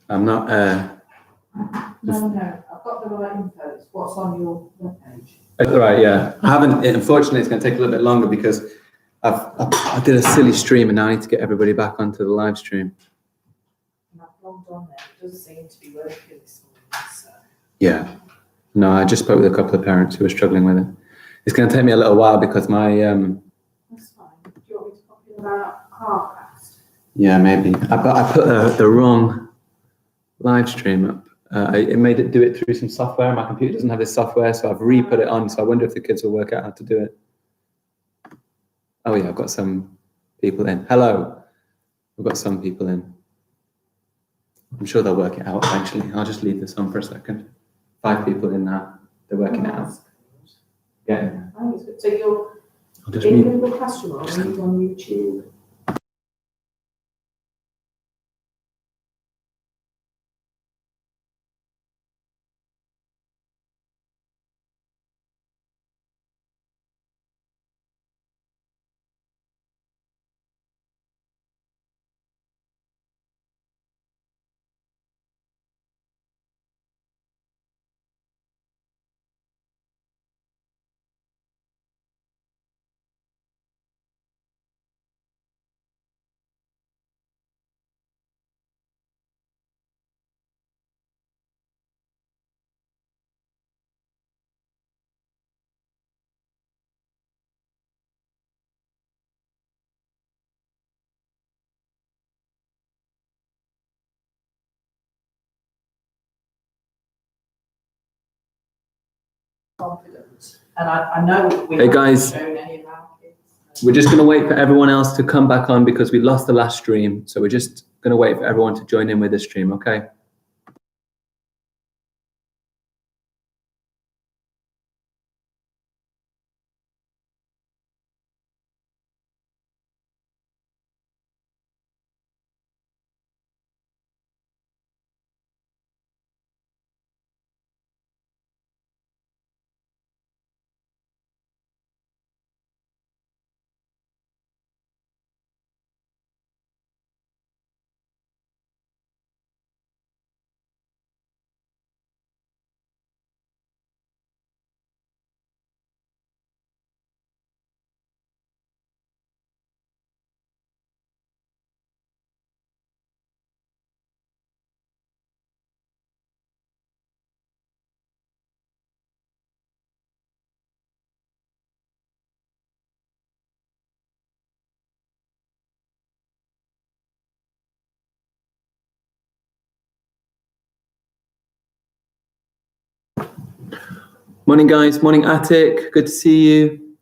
I'm not. No, I've got the right info. It's what's on your webpage. Right, yeah. I haven't. Unfortunately, it's going to take a little bit longer because I did a silly stream and now I need to get everybody back onto the live stream. And I've logged on there. It doesn't seem to be working this morning. So. Yeah. No, I just spoke with a couple of parents who were struggling with it. It's going to take me a little while because my. That's fine. Do you want me to pop in about Carcast? Yeah, maybe. I put the wrong live stream up. It made it do it through some software. My computer doesn't have this software, so I've re-put it on. So I wonder if the kids will work out how to do it. Oh yeah, I've got some people in. Hello. We've got some people in. I'm sure they'll work it out eventually. I'll just leave this on for a second. 5 people in now. They're working it out. Yeah. Oh, it's good. So you're I'll just in the classroom or are you on YouTube? Confident. And I know we Hey guys, shown any of our kids. we're just going to wait for everyone else to come back on because we lost the last stream. So we're just going to wait for everyone to join in with the stream, okay? Morning guys, morning Attic, good to see you.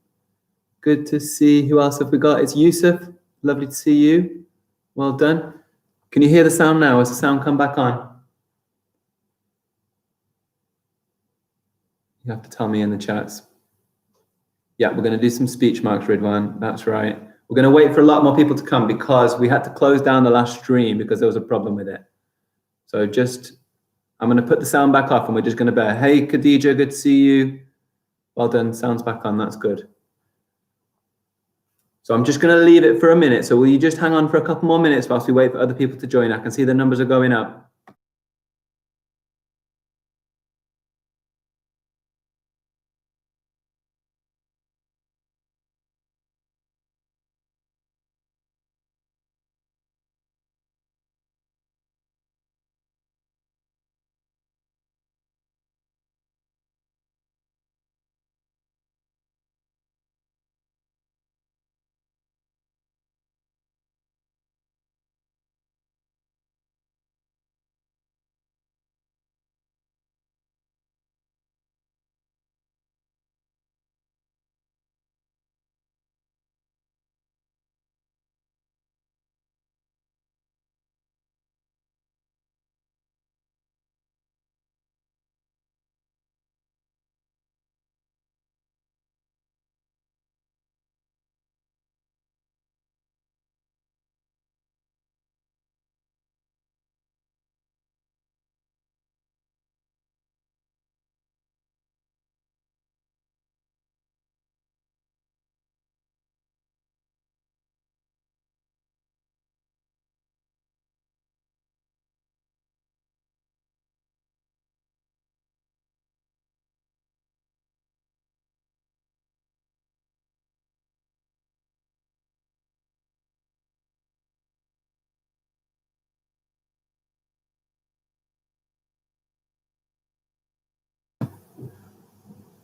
Good to see, who else have we got? It's Yusuf, lovely to see you. Well done. Can you hear the sound now? Has the sound come back on? You have to tell me in the chats. Yeah, we're going to do some speech marks, Ridwan. That's right. We're going to wait for a lot more people to come because we had to close down the last stream because there was a problem with it. So I'm going to put the sound back off and we're just going to bear. Hey, Khadija, good to see you. Well done. Sound's back on. That's good. So I'm just going to leave it for a minute. So will you just hang on for a couple more minutes whilst we wait for other people to join? I can see the numbers are going up.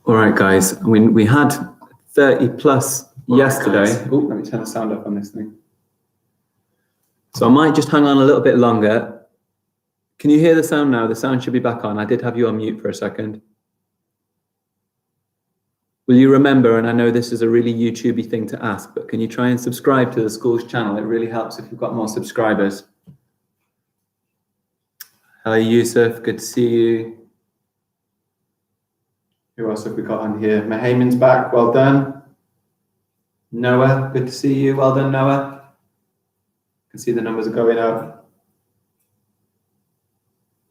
All right, guys. I mean, we had 30 plus yesterday. Oh, let me turn the sound up on this thing. So I might just hang on a little bit longer. Can you hear the sound now? The sound should be back on. I did have you on mute for a second. Will you remember, and I know this is a really YouTubey thing to ask, but can you try and subscribe to the school's channel? It really helps if you've got more subscribers. Hi, Yusuf. Good to see you. Who else have we got on here? Mahayman's back. Well done. Noah, good to see you. Well done, Noah. I can see the numbers are going up.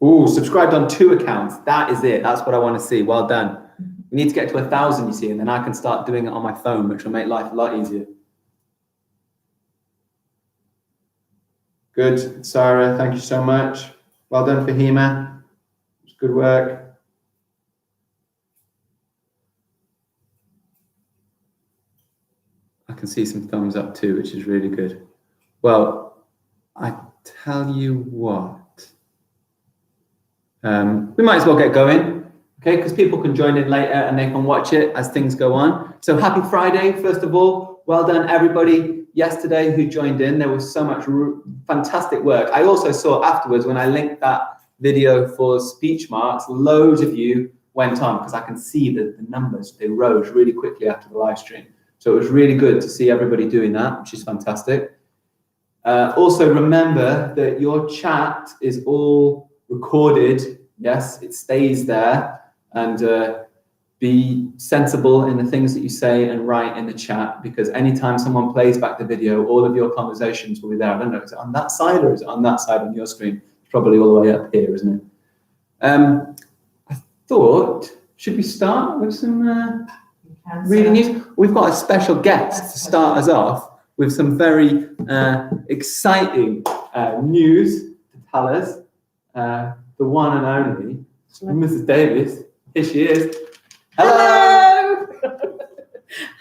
Ooh, subscribed on 2 accounts. That is it. That's what I want to see. Well done. We need to get to 1,000, you see, and then I can start doing it on my phone, which will make life a lot easier. Good, Sarah. Thank you so much. Well done, Fahima. It's good work. I can see some thumbs up too, which is really good. Well, I tell you what. We might as well get going, okay? Because people can join in later and they can watch it as things go on. So happy Friday, first of all. Well done, everybody, yesterday who joined in. There was so much fantastic work. I also saw afterwards when I linked that video for speech marks, loads of you went on because I can see the numbers. They rose really quickly after the live stream. So it was really good to see everybody doing that, which is fantastic. Also remember that your chat is all recorded. Yes, it stays there. And be sensible in the things that you say and write in the chat, because anytime someone plays back the video, all of your conversations will be there. I don't know, is it on that side or is it on that side on your screen? It's probably all the way up here, isn't it? I thought, should we start with some reading news? We've got a special guest to start us off with some very exciting news to tell us. The one and only Mrs. Davis. Here she is. Hello.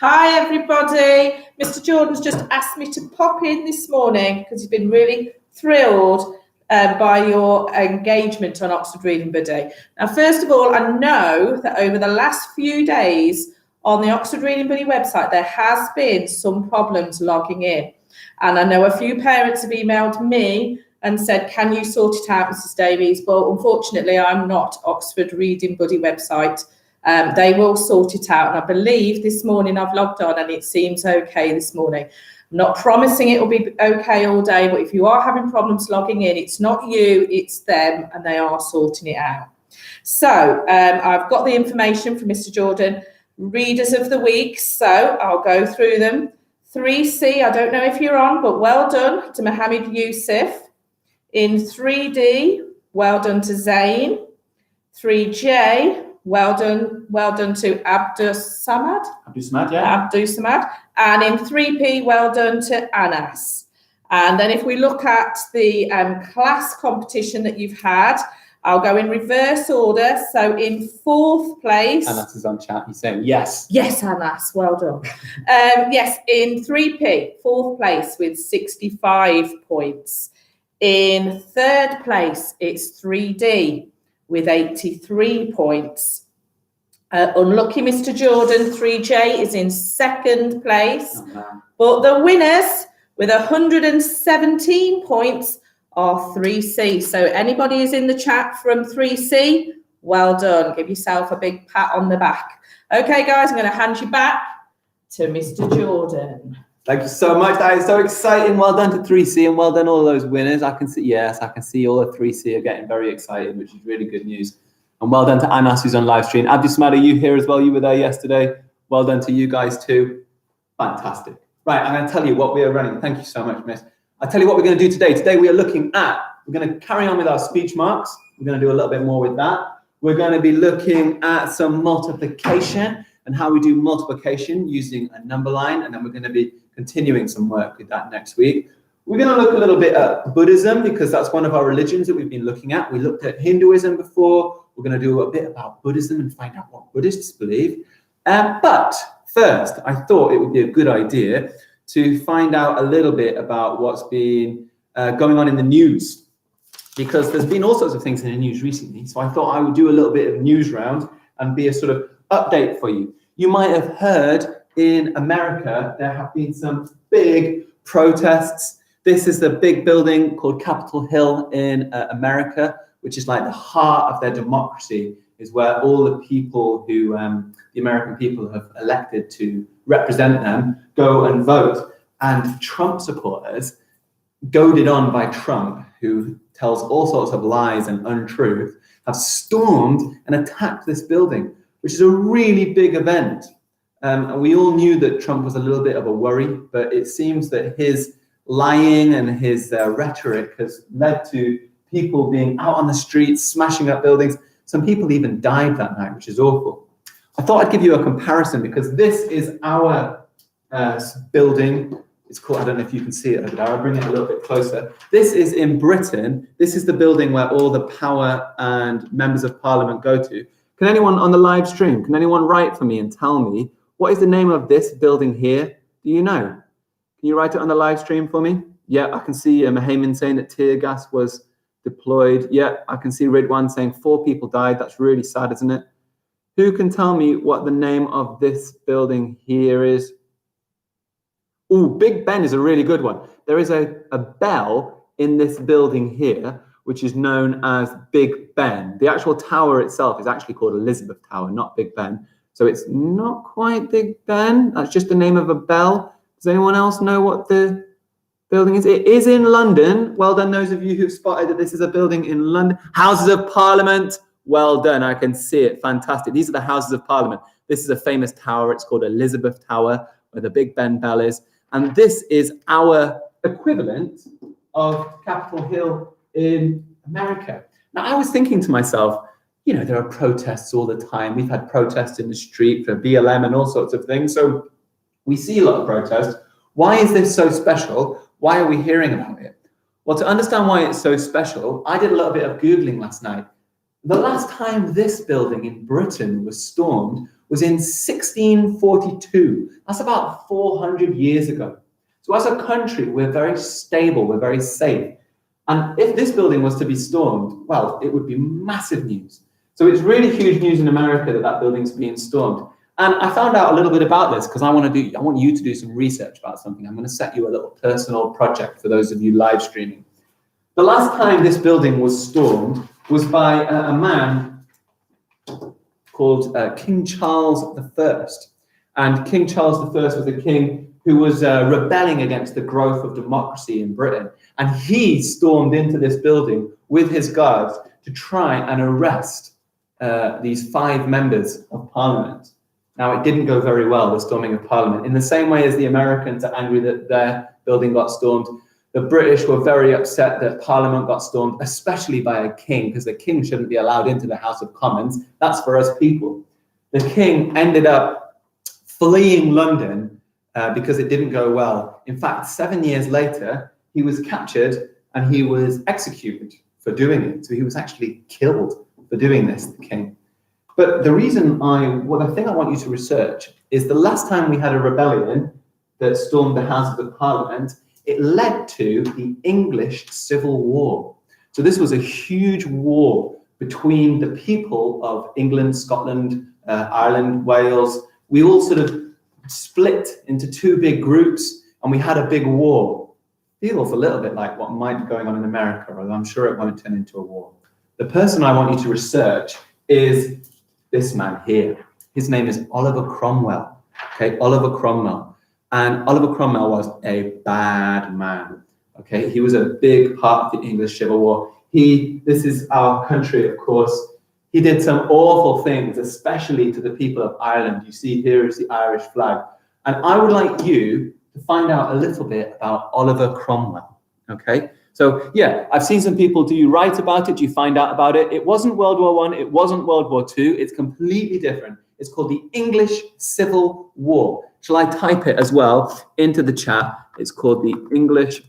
Hi, everybody. Mr. Jordan's just asked me to pop in this morning because he's been really thrilled by your engagement on Oxford Reading Buddy. Now, first of all, I know that over the last few days on the Oxford Reading Buddy website, there has been some problems logging in. And I know a few parents have emailed me and said, can you sort it out, Mrs. Davies? But unfortunately, I'm not Oxford Reading Buddy website. They will sort it out. And I believe this morning I've logged on and it seems okay this morning. I'm not promising it will be okay all day, but if you are having problems logging in, it's not you, it's them, and they are sorting it out. So I've got the information from Mr. Jordan, readers of the week. So I'll go through them. 3C, I don't know if you're on, but well done to Mohammed Yusuf. In 3D, well done to Zain. 3J, well done to Abdus Samad. Yeah. Abdus Samad. And in 3P, well done to Anas. And then if we look at the class competition that you've had, I'll go in reverse order. So in 4th place. Anas is on chat. He's saying yes. Yes, Anas, well done. Yes, in 3P, 4th place with 65 points. In 3rd place, it's 3D with 83 points. Unlucky Mr. Jordan, 3J, is in 2nd place. Oh, but the winners with 117 points are 3C. So anybody who's in the chat from 3C, well done. Give yourself a big pat on the back. Okay, guys, I'm going to hand you back to Mr. Jordan. Thank you so much. That is so exciting. Well done to 3C and well done all those winners. I can see all the 3C are getting very excited, which is really good news. And well done to Anas, who's on live stream. Abdus Samad, are you here as well? You were there yesterday. Well done to you guys too. Fantastic. Right, I'm going to tell you what we are running. Thank you so much, miss. I'll tell you what we're going to do today. Today we're going to carry on with our speech marks. We're going to do a little bit more with that. We're going to be looking at some multiplication and how we do multiplication using a number line. And then we're going to be continuing some work with that next week. We're going to look a little bit at Buddhism because that's one of our religions that we've been looking at. We looked at Hinduism before. We're going to do a bit about Buddhism and find out what Buddhists believe. But first, I thought it would be a good idea to find out a little bit about what's been going on in the news, because there's been all sorts of things in the news recently. So I thought I would do a little bit of news round and be a sort of update for you. You might have heard in America, there have been some big protests. This is the big building called Capitol Hill in America, which is like the heart of their democracy, is where all the people who, the American people have elected to represent them, go and vote. And Trump supporters, goaded on by Trump, who tells all sorts of lies and untruth, have stormed and attacked this building, which is a really big event. And we all knew that Trump was a little bit of a worry, but it seems that his lying and his rhetoric has led to people being out on the streets, smashing up buildings. Some people even died that night, which is awful. I thought I'd give you a comparison because this is our building. It's called, I don't know if you can see it over there, I'll bring it a little bit closer. This is in Britain. This is the building where all the power and members of parliament go to. Can anyone on the live stream, can anyone write for me and tell me, what is the name of this building here? Do you know? Can you write it on the live stream for me? Yeah, I can see Mahayman saying that tear gas was deployed. Yeah, I can see Ridwan saying 4 people died. That's really sad, isn't it? Who can tell me what the name of this building here is? Oh, Big Ben is a really good one. There is a bell in this building here, which is known as Big Ben. The actual tower itself is actually called Elizabeth Tower, not Big Ben. So it's not quite Big Ben. That's just the name of a bell. Does anyone else know what the building is? It is in London. Well done, those of you who've spotted that this is a building in London. Houses of Parliament. Well done. I can see it. Fantastic. These are the Houses of Parliament. This is a famous tower. It's called Elizabeth Tower, where the Big Ben bell is. And this is our equivalent of Capitol Hill in America. Now, I was thinking to myself, you know, there are protests all the time. We've had protests in the street for BLM and all sorts of things. So we see a lot of protests. Why is this so special? Why are we hearing about it? Well, to understand why it's so special, I did a little bit of Googling last night. The last time this building in Britain was stormed was in 1642. That's about 400 years ago. So as a country, we're very stable, we're very safe. And if this building was to be stormed, well, it would be massive news. So it's really huge news in America that that building's being stormed. And I found out a little bit about this because I want you to do some research about something. I'm going to set you a little personal project for those of you live streaming. The last time this building was stormed was by a man called King Charles I. And King Charles I was the king who was rebelling against the growth of democracy in Britain. And he stormed into this building with his guards to try and arrest these 5 members of parliament. Now, it didn't go very well, the storming of parliament. In the same way as the Americans are angry that their building got stormed, the British were very upset that parliament got stormed, especially by a king, because the king shouldn't be allowed into the House of Commons. That's for us people. The king ended up fleeing London because it didn't go well. In fact, 7 years later, he was captured and he was executed for doing it. So he was actually killed for doing this, the king. But the thing I want you to research is the last time we had a rebellion that stormed the House of Parliament, it led to the English Civil War. So this was a huge war between the people of England, Scotland, Ireland, Wales. We all sort of split into 2 big groups and we had a big war. Feels a little bit like what might be going on in America, although I'm sure it won't turn into a war. The person I want you to research is this man here. His name is Oliver Cromwell. Okay, Oliver Cromwell. And Oliver Cromwell was a bad man. Okay, he was a big part of the English Civil War. This is our country, of course. He did some awful things, especially to the people of Ireland. You see here is the Irish flag. And I would like you to find out a little bit about Oliver Cromwell. Okay, so yeah, I've seen some people, do you write about it? Do you find out about it? It wasn't World War I, it wasn't World War II. It's completely different. It's called the English Civil War. Shall I type it as well into the chat? It's called the English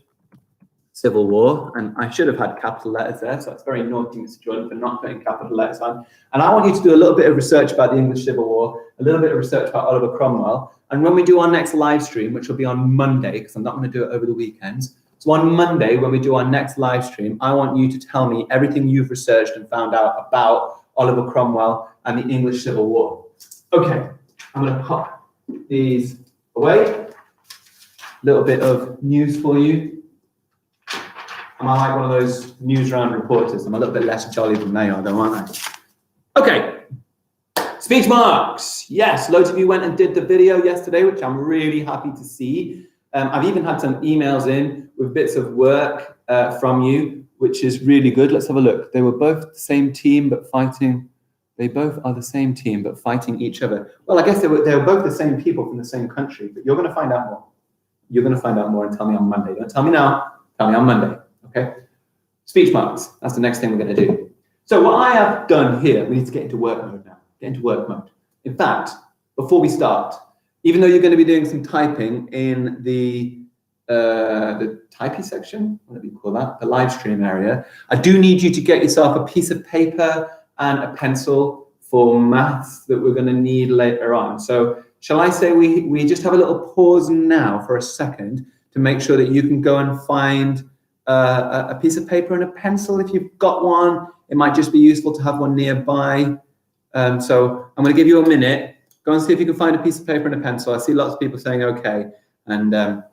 Civil War. And I should have had capital letters there. So it's very naughty, Mr. Jordan, for not putting capital letters on. And I want you to do a little bit of research about the English Civil War, a little bit of research about Oliver Cromwell. And when we do our next live stream, which will be on Monday, because I'm not going to do it over the weekends. So on Monday, when we do our next live stream, I want you to tell me everything you've researched and found out about Oliver Cromwell and the English Civil War. Okay, I'm going to pop these away. Little bit of news for you. Am I like one of those news round reporters? I'm a little bit less jolly than they are, though, aren't I? Okay. Speech marks. Yes, loads of you went and did the video yesterday, which I'm really happy to see. I've even had some emails in with bits of work from you, which is really good. Let's have a look. They were both the same team, but fighting. They both are the same team, but fighting each other. Well, I guess they were both the same people from the same country, but you're going to find out more. You're going to find out more and tell me on Monday. Don't tell me now. Tell me on Monday. Okay? Speech marks. That's the next thing we're going to do. So what I have done here, we need to get into work mode now. Get into work mode. In fact, before we start, even though you're going to be doing some typing in the typey section, what do we call that? The live stream area, I do need you to get yourself a piece of paper and a pencil for maths that we're going to need later on. So shall I say we just have a little pause now for a second to make sure that you can go and find a piece of paper and a pencil if you've got one. It might just be useful to have one nearby. So I'm going to give you a minute. Go and see if you can find a piece of paper and a pencil. I see lots of people saying okay, and I'll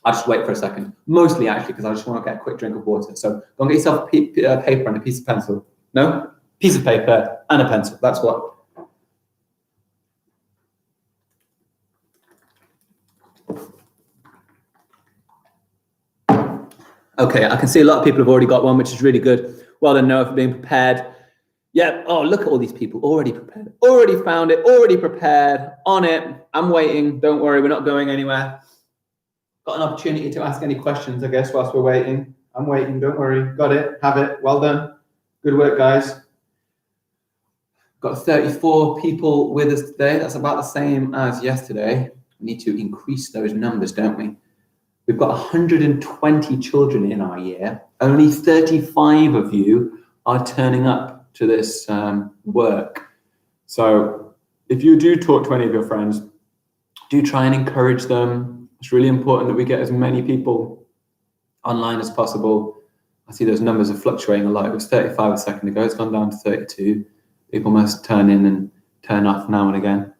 just wait for a second. Mostly actually because I just want to get a quick drink of water. So go and get yourself a paper and a piece of pencil. No? Piece of paper and a pencil. That's what. Okay, I can see a lot of people have already got one, which is really good. Well done, Noah, for being prepared. Yeah, oh, look at all these people, already prepared, already found it, already prepared, on it. I'm waiting, don't worry, we're not going anywhere. Got an opportunity to ask any questions, I guess, whilst we're waiting. I'm waiting, don't worry, got it, have it, well done. Good work, guys. Got 34 people with us today. That's about the same as yesterday. We need to increase those numbers, don't we? We've got 120 children in our year. Only 35 of you are turning up to this work. So if you do talk to any of your friends, do try and encourage them. It's really important that we get as many people online as possible. I see those numbers are fluctuating a lot. It was 35 a second ago. It's gone down to 32. People must turn in and turn off now and again.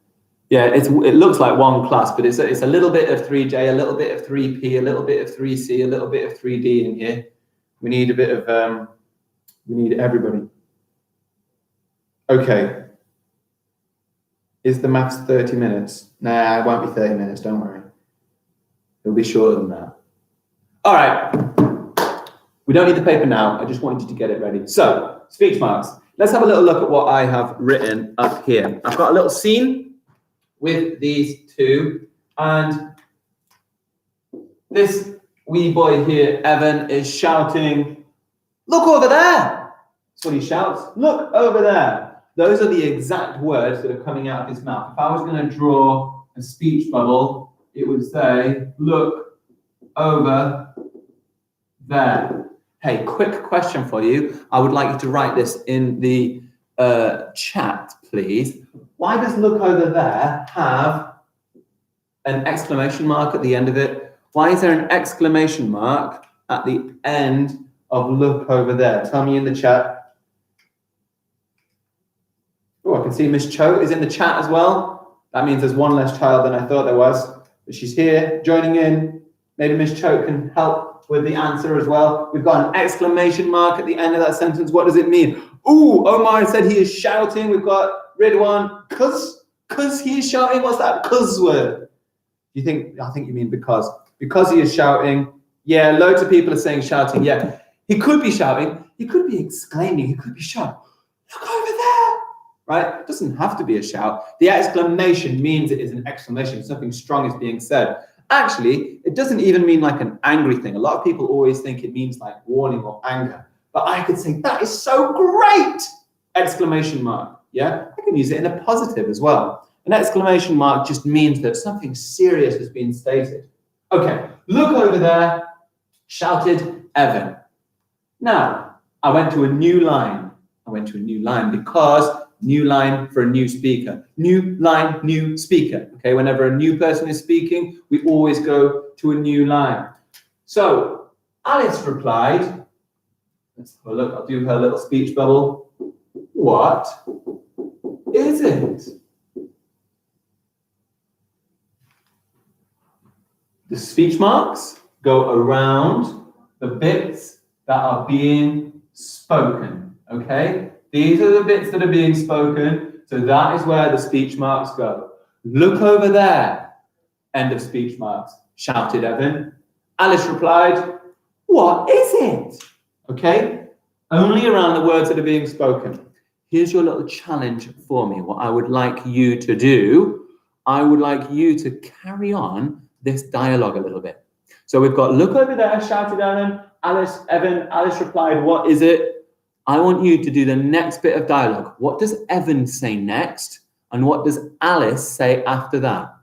Yeah, it looks like one class, but it's a little bit of 3J, a little bit of 3P, a little bit of 3C, a little bit of 3D in here. We need a bit of, we need everybody. Okay. Is the maths 30 minutes? Nah, it won't be 30 minutes, don't worry. It'll be shorter than that. All right. We don't need the paper now. I just wanted you to get it ready. So, speech marks. Let's have a little look at what I have written up here. I've got a little scene with these two, and this wee boy here, Evan, is shouting, "Look over there!" That's what he shouts. Look over there. Those are the exact words that are coming out of his mouth. If I was going to draw a speech bubble, it would say, "Look over there." Hey, quick question for you. I would like you to write this in the chat, please. Why does "look over there" have an exclamation mark at the end of it? Why is there an exclamation mark at the end of "look over there"? Tell me in the chat. Oh, I can see Miss Cho is in the chat as well. That means there's one less child than I thought there was. But she's here, joining in. Maybe Miss Cho can help with the answer as well. We've got an exclamation mark at the end of that sentence. What does it mean? Ooh, Omar said he is shouting. We've got Ridwan, cause he is shouting. What's that cause word? You think? I think you mean because. Because he is shouting. Yeah, loads of people are saying shouting. Yeah, he could be shouting. He could be exclaiming. He could be shouting. Look over there. Right? It doesn't have to be a shout. The exclamation means it is an exclamation. Something strong is being said. Actually, it doesn't even mean like an angry thing. A lot of people always think it means like warning or anger. But I could say, that is so great! Exclamation mark. Yeah? I can use it in a positive as well. An exclamation mark just means that something serious has been stated. Okay, look over there, shouted Evan. Now, I went to a new line. I went to a new line because new line for a new speaker. New line, new speaker. Okay, whenever a new person is speaking, we always go to a new line. So Alice replied, let's have a look, I'll do her little speech bubble. What is it? The speech marks go around the bits that are being spoken, okay? These are the bits that are being spoken, so that is where the speech marks go. Look over there. End of speech marks, shouted Evan. Alice replied, what is it? Okay, only around the words that are being spoken. Here's your little challenge for me. What I would like you to do, I would like you to carry on this dialogue a little bit. So we've got look over there, shouted Evan. Alice replied, what is it? I want you to do the next bit of dialogue. What does Evan say next? And what does Alice say after that?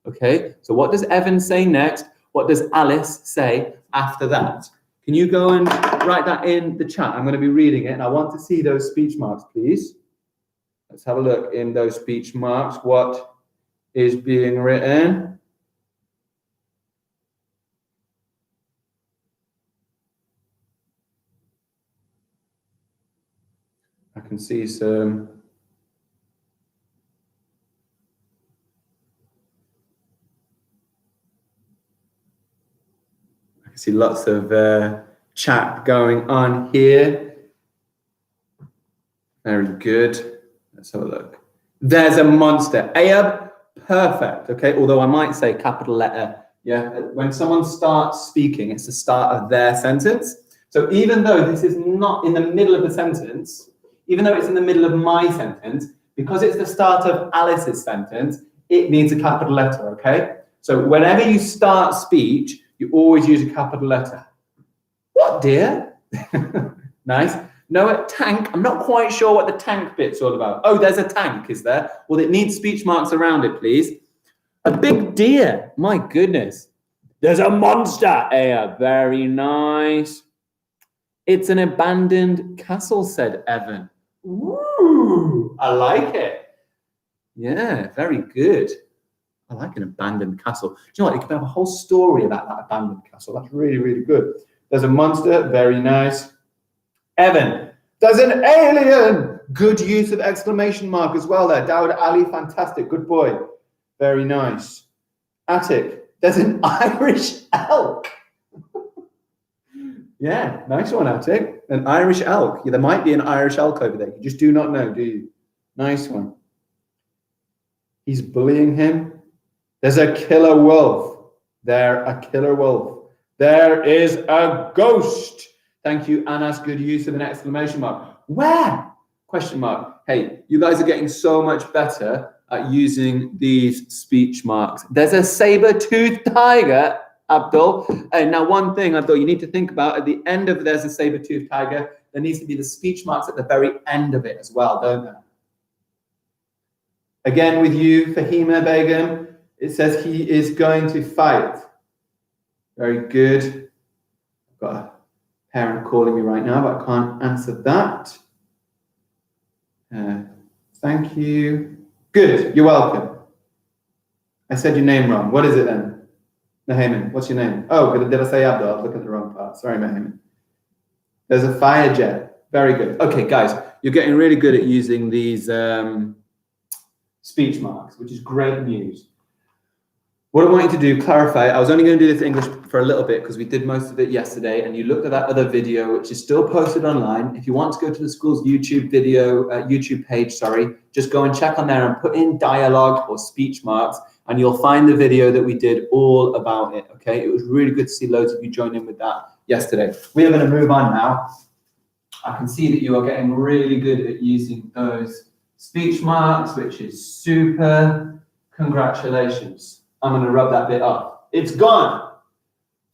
Okay, so what does Evan say next? What does Alice say after that? Can you go and write that in the chat? I'm going to be reading it, and I want to see those speech marks, please. Let's have a look in those speech marks. What is being written? I can see some. I can see lots of chat going on here. Very good. Let's have a look. There's a monster. Ayab, perfect. Okay, although I might say capital letter. Yeah, when someone starts speaking, it's the start of their sentence. So even though this is not in the middle of the sentence, even though it's in the middle of my sentence, because it's the start of Alice's sentence, it needs a capital letter, okay? So whenever you start speech, you always use a capital letter. What, dear? Nice. No, a tank. I'm not quite sure what the tank bit's all about. Oh, there's a tank, is there? Well, it needs speech marks around it, please. A big deer. My goodness. There's a monster. Yeah, very nice. It's an abandoned castle, said Evan. Ooh, I like it. Yeah, very good. I like an abandoned castle. Do you know what? You could have a whole story about that abandoned castle. That's really, really good. There's a monster. Very nice. Evan, there's an alien. Good use of exclamation mark as well there. Dawud Ali, fantastic. Good boy. Very nice. Attic, there's an Irish elk. Yeah, nice one, Attic. An Irish elk. Yeah, there might be an Irish elk over there. You just do not know, do you? Nice one. He's bullying him. There's a killer wolf. There, a killer wolf. There is a ghost. Thank you, Anas. Good use of an exclamation mark. Where? Question mark. Hey, you guys are getting so much better at using these speech marks. There's a saber-toothed tiger, Abdul. And now one thing, Abdul, you need to think about at the end of there's a saber-toothed tiger, there needs to be the speech marks at the very end of it as well, don't there? Again with you, Fahima Begum, it says he is going to fight. Very good. I've got a parent calling me right now, but I can't answer that. Thank you. Good, you're welcome. I said your name wrong. What is it then? Naheeman, what's your name? Oh, did I say Abdul? I was looking at the wrong part. Sorry, Naheeman. There's a fire jet. Very good. Okay, guys, you're getting really good at using these speech marks, which is great news. What I want you to do, clarify, I was only going to do this English for a little bit because we did most of it yesterday, and you looked at that other video, which is still posted online. If you want to go to the school's YouTube page, just go and check on there and put in dialogue or speech marks, and you'll find the video that we did all about it, okay? It was really good to see loads of you join in with that yesterday. We are going to move on now. I can see that you are getting really good at using those speech marks, which is super. Congratulations. I'm going to rub that bit off. It's gone.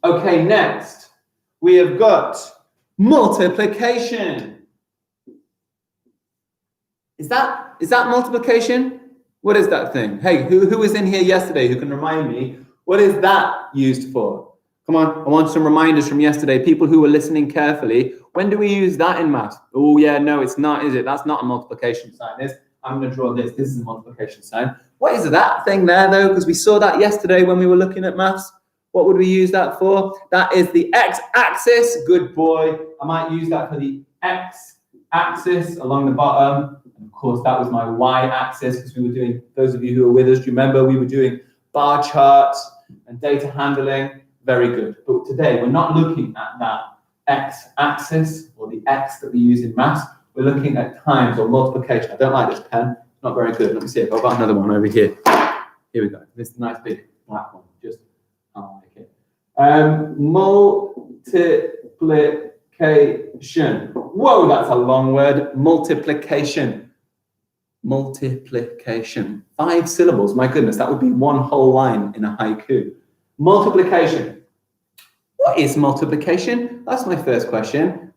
Okay, next we have got multiplication. Is that multiplication? What is that thing? Hey, who was in here yesterday who can remind me? What is that used for? Come on, I want some reminders from yesterday. People who were listening carefully. When do we use that in maths? Oh yeah, no, it's not, is it? That's not a multiplication sign. I'm going to draw this. This is a multiplication sign. What is that thing there, though? Because we saw that yesterday when we were looking at maths. What would we use that for? That is the x-axis. Good boy. I might use that for the x-axis along the bottom. And of course, that was my y-axis because we were doing, those of you who were with us, do you remember we were doing bar charts and data handling, very good. But today we're not looking at that x-axis or the x that we use in maths. We're looking at times or multiplication. I don't like this pen, not very good. Let me see if I've got another one over here. Here we go. This is a nice big black one. Just, I like it. Multiplication. Whoa, that's a long word. Multiplication. Multiplication. 5 syllables. My goodness, that would be one whole line in a haiku. Multiplication. What is multiplication? That's my first question.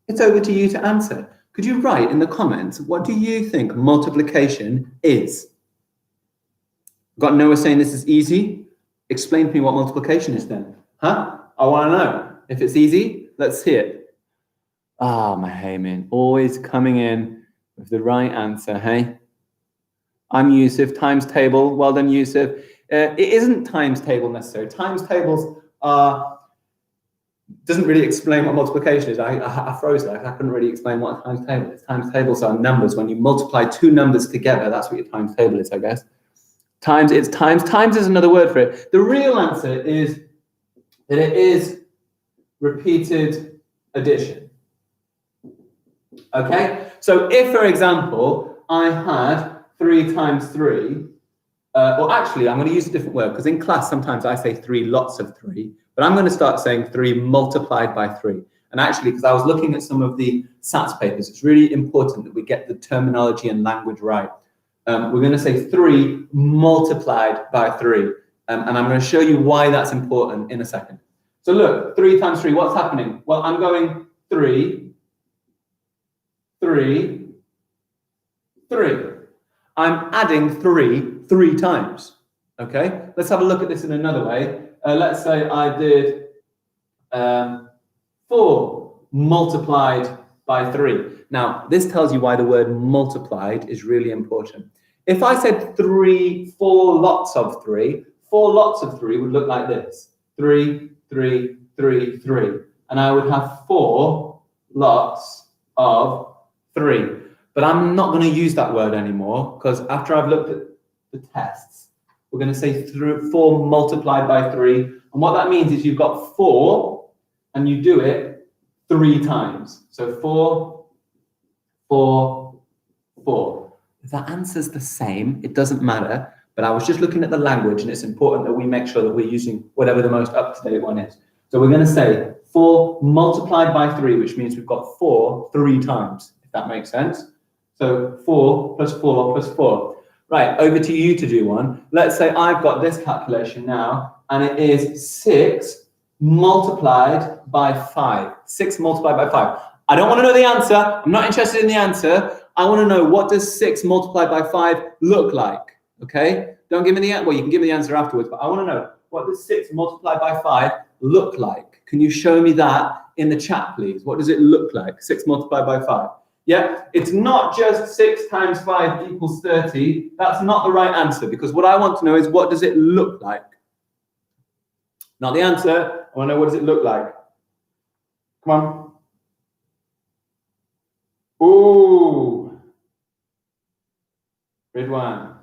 It's over to you to answer. Could you write in the comments, what do you think multiplication is? Got Noah saying this is easy. Explain to me what multiplication is then. Huh? I want to know. If it's easy, let's see it. Ah, Mahaymin, always coming in with the right answer, hey? I'm Yusuf, times table. Well done, Yusuf. It isn't times table necessarily. Times tables doesn't really explain what multiplication is. I froze there. I couldn't really explain what a times table is. Times tables are numbers. When you multiply 2 numbers together, that's what your times table is, I guess. Times, it's times. Times is another word for it. The real answer is that it is repeated addition. Okay? So if, for example, I had 3 times 3, or actually, I'm going to use a different word, because in class, sometimes I say 3 lots of 3, but I'm going to start saying 3 multiplied by 3. And actually, because I was looking at some of the SATs papers, it's really important that we get the terminology and language right. We're going to say 3 multiplied by 3. And I'm going to show you why that's important in a second. So look, 3 times 3, what's happening? Well, I'm going 3, 3, 3. I'm adding 3 times. Okay? Let's have a look at this in another way. Let's say I did 4 multiplied by 3. Now, this tells you why the word multiplied is really important. If I said 4 lots of 3, 4 lots of 3 would look like this. 3, 3, 3, 3. And I would have 4 lots of 3. But I'm not going to use that word anymore, because after I've looked at the tests, we're going to say 4 multiplied by 3. And what that means is you've got 4 and you do it 3 times. So 4, 4, 4. If that answer's the same, it doesn't matter. But I was just looking at the language, and it's important that we make sure that we're using whatever the most up-to-date one is. So we're going to say 4 multiplied by 3, which means we've got 4 3 times, if that makes sense. So 4 plus 4 plus 4. Right, over to you to do one. Let's say I've got this calculation now, and it is 6 multiplied by 5. 6 multiplied by 5. I don't want to know the answer. I'm not interested in the answer. I want to know, what does 6 multiplied by 5 look like? Okay? Don't give me the answer. Well, you can give me the answer afterwards, but I want to know, what does 6 multiplied by 5 look like? Can you show me that in the chat, please? What does it look like? 6 multiplied by 5. Yeah, it's not just 6 times 5 equals 30. That's not the right answer, because what I want to know is, what does it look like? Not the answer. I want to know, what does it look like? Come on. Ooh. Ridwan.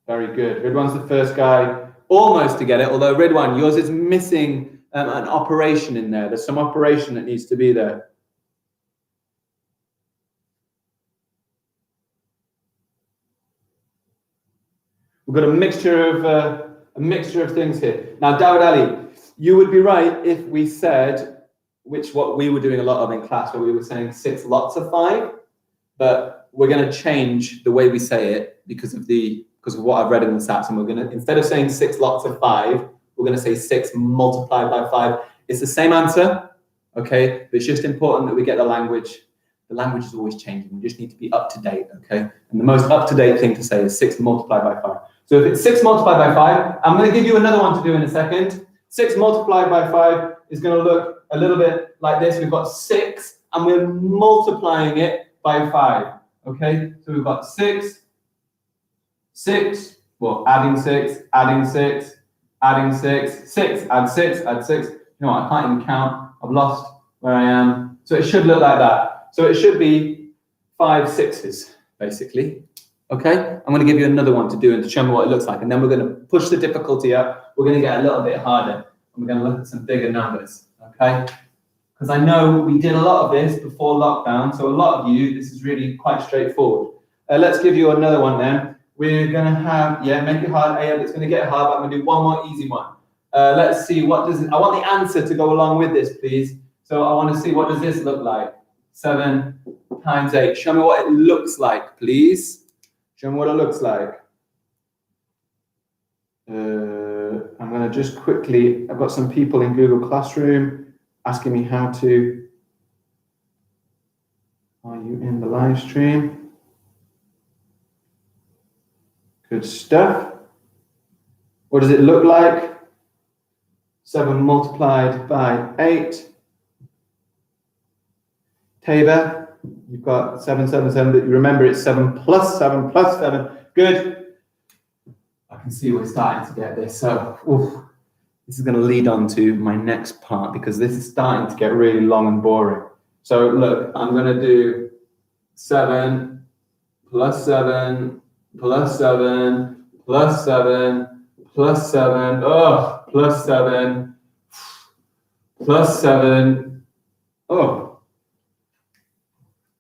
Very good. Ridwan's the first guy almost to get it, although Ridwan, yours is missing an operation in there. There's some operation that needs to be there. We've got a mixture of things here. Now, Dawud Ali, you would be right if we said, what we were doing a lot of in class, where we were saying 6 lots of 5, but we're going to change the way we say it because of what I've read in the SATs, and we're going to, instead of saying 6 lots of 5, we're going to say 6 multiplied by 5. It's the same answer, okay? But it's just important that we get the language. The language is always changing. We just need to be up to date, okay? And the most up to date thing to say is 6 multiplied by 5. So if it's 6 multiplied by 5, I'm going to give you another one to do in a second. 6 multiplied by 5 is going to look a little bit like this. We've got 6, and we're multiplying it by 5, okay? So we've got 6, 6, well, adding 6, adding 6, adding 6, 6, add 6, add 6. You know what, I can't even count. I've lost where I am. So it should look like that. So it should be 5 6s, basically. Okay, I'm going to give you another one to do and to show me what it looks like, and then we're going to push the difficulty up. We're going to get a little bit harder, and we're going to look at some bigger numbers. Okay, because I know we did a lot of this before lockdown, so a lot of you, this is really quite straightforward. Let's give you another one then. We're going to have, make it hard. It's going to get hard, but I'm going to do one more easy one. Let's see, I want the answer to go along with this, please. So I want to see, what does this look like? 7 times 8. Show me what it looks like, please. Show me what it looks like. I'm going to just quickly, I've got some people in Google Classroom asking me how to. Are you in the live stream? Good stuff. What does it look like? 7 multiplied by 8. Tabor, you've got 7, 7, 7, but you remember it's 7 plus 7 plus 7. Good. I can see we're starting to get this. So this is going to lead on to my next part, because this is starting to get really long and boring. So look, I'm going to do 7 plus 7 plus 7 plus 7 plus 7. Oh, plus 7 plus 7. Oh.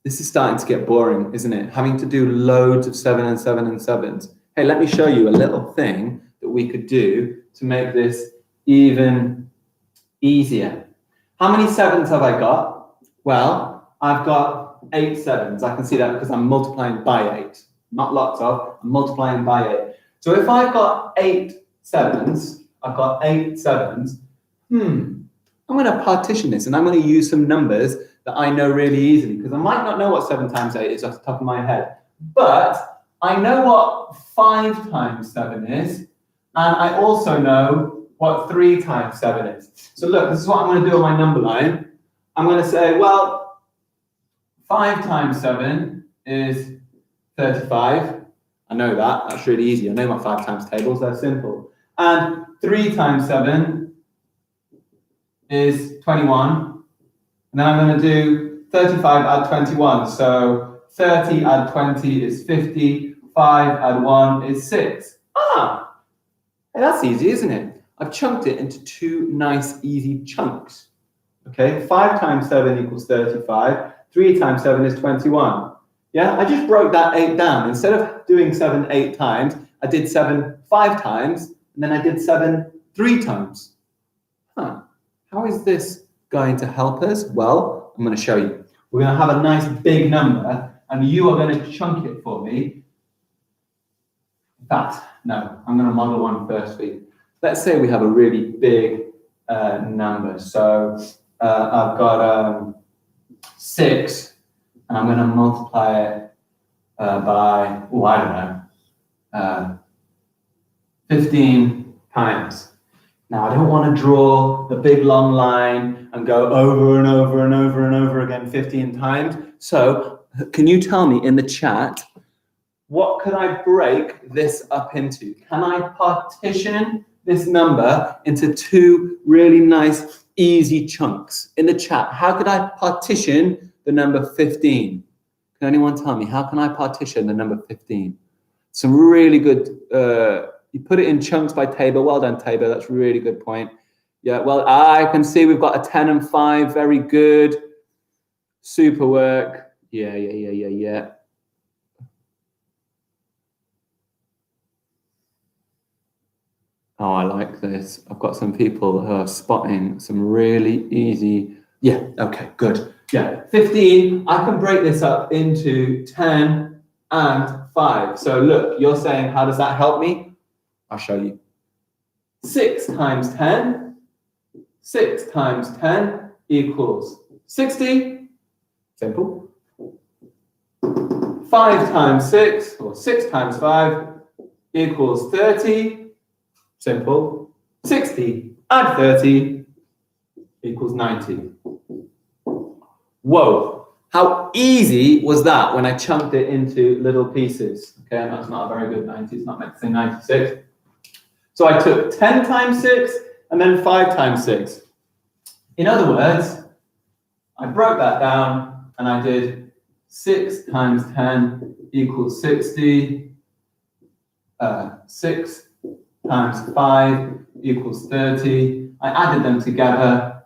This is starting to get boring, isn't it? Having to do loads of 7 and 7 and 7s. Hey, let me show you a little thing that we could do to make this even easier. How many 7s have I got? Well, I've got 8 7s. I can see that because I'm multiplying by 8. Not lots of, I'm multiplying by 8. So if I've got 8 7s, I've got 8 7s, I'm going to partition this, and I'm going to use some numbers that I know really easily, because I might not know what 7 times 8 is off the top of my head, but I know what 5 times 7 is, and I also know what 3 times 7 is. So look, this is what I'm going to do on my number line. I'm going to say, well, 5 times 7 is 35. I know that. That's really easy. I know my 5 times tables. They're simple. And 3 times 7 is 21. And then I'm going to do 35 add 21. So 30 add 20 is 50. 5 add 1 is 6. Hey, that's easy, isn't it? I've chunked it into 2 nice, easy chunks. Okay, 5 times 7 equals 35. 3 times 7 is 21. Yeah, I just broke that 8 down. Instead of doing 7 8 times, I did 7 5 times, and then I did 7 3 times. How is this going to help us? Well, I'm going to show you. We're going to have a nice big number, and you are going to chunk it for me. In fact, no, I'm going to model one first for you. Let's say we have a really big number. So I've got 6, and I'm going to multiply it by, I don't know, 15 times. Now, I don't want to draw the big long line and go over and over and over and over again 15 times. So can you tell me in the chat, what could I break this up into? Can I partition this number into 2 really nice, easy chunks? In the chat, how could I partition the number 15? Can anyone tell me, how can I partition the number 15? Some really good, you put it in chunks by Tabor. Well done, Tabor. That's a really good point. Yeah, well, I can see we've got a 10 and 5. Very good. Super work. Yeah. Oh, I like this. I've got some people who are spotting some really easy. Yeah, okay, good. Yeah, 15. I can break this up into 10 and 5. So look, you're saying, how does that help me? I'll show you. 6 times 10. 6 times 10 equals 60. Simple. 5 times 6, or 6 times 5, equals 30. Simple. 60 add 30 equals 90. Whoa. How easy was that when I chunked it into little pieces? Okay, that's not a very good 90. It's not meant to say 96. So I took 10 times 6 and then 5 times 6. In other words, I broke that down and I did 6 times 10 equals 60. 6 times 5 equals 30. I added them together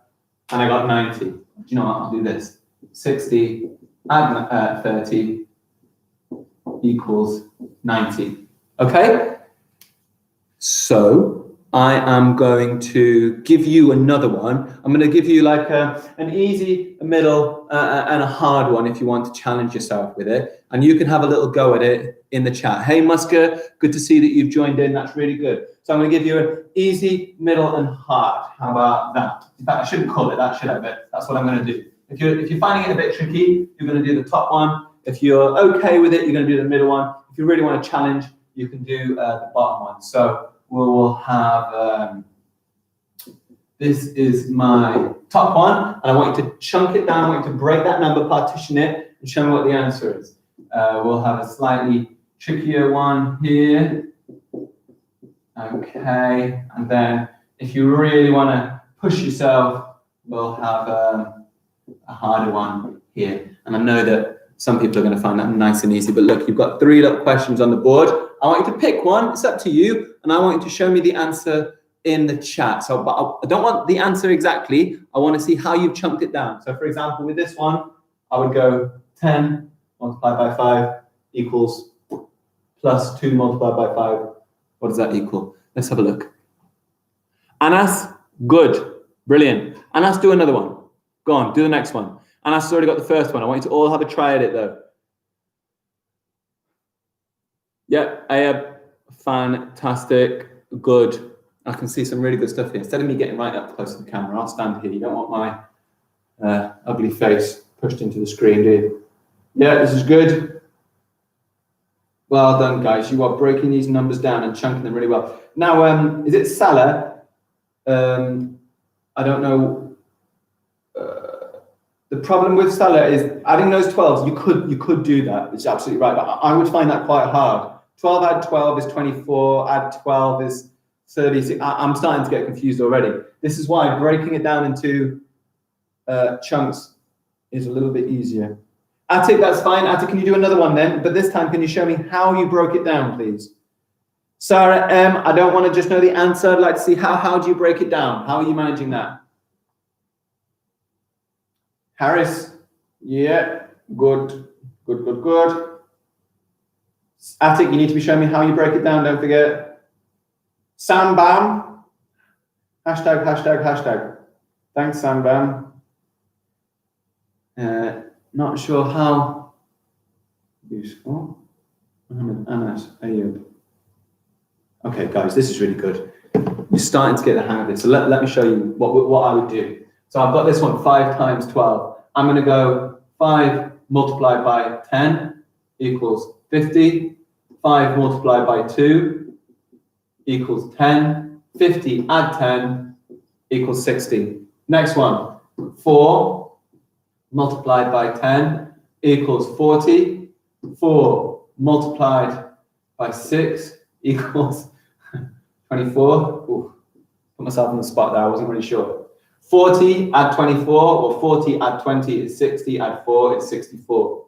and I got 90. Do you know what? I'll do this. 60 add 30 equals 90. Okay? So I am going to give you another one. I'm going to give you like an easy, a middle, and a hard one if you want to challenge yourself with it. And you can have a little go at it in the chat. Hey, Musker, good to see that you've joined in. That's really good. So I'm going to give you an easy, middle, and hard. How about that? In fact, I shouldn't call it that, should I? But that's what I'm going to do. If you're finding it a bit tricky, you're going to do the top one. If you're okay with it, you're going to do the middle one. If you really want to challenge, you can do the bottom one. So we will have, this is my top one, and I want you to chunk it down, I want you to break that number, partition it, and show me what the answer is. We'll have a slightly trickier one here. Okay, and then if you really want to push yourself, we'll have a harder one here. And I know that some people are going to find that nice and easy, but look, you've got 3 little questions on the board. I want you to pick one, it's up to you, and I want you to show me the answer in the chat. So, but I don't want the answer exactly, I want to see how you've chunked it down. So for example, with this one, I would go 10 multiplied by 5 equals plus 2 multiplied by 5. What does that equal? Let's have a look. Anas, good, brilliant. Anas, do another one. Go on, do the next one. Anas has already got the first one. I want you to all have a try at it though. Yeah, Ayab, fantastic, good. I can see some really good stuff here. Instead of me getting right up close to the camera, I'll stand here. You don't want my ugly face pushed into the screen, do you? Yeah, this is good. Well done, guys. You are breaking these numbers down and chunking them really well. Now, is it Salah? I don't know. The problem with Salah is adding those 12s. You could do that. It's absolutely right. But I would find that quite hard. 12 add 12 is 24. Add 12 is 36. I'm starting to get confused already. This is why breaking it down into chunks is a little bit easier. Atik, that's fine. Atik, can you do another one then? But this time, can you show me how you broke it down, please? Sarah M, I don't want to just know the answer. I'd like to see how do you break it down? How are you managing that? Harris, yeah, good. Atik, you need to be showing me how you break it down, don't forget. Sam Bam, hashtag. Thanks, Sam Bam. Not sure how useful. Anas, Ayub. Okay, guys, this is really good. You're starting to get the hang of this. So let me show you what I would do. So I've got this one, 5 times 12. I'm going to go 5 multiplied by 10 equals 50. 5 multiplied by 2 equals 10. 50 add 10 equals 60. Next one, 4 multiplied by 10 equals 40. 4 multiplied by 6 equals 24. Ooh, put myself on the spot there, I wasn't really sure. 40 add 24, or 40 add 20 is 60, add 4 is 64.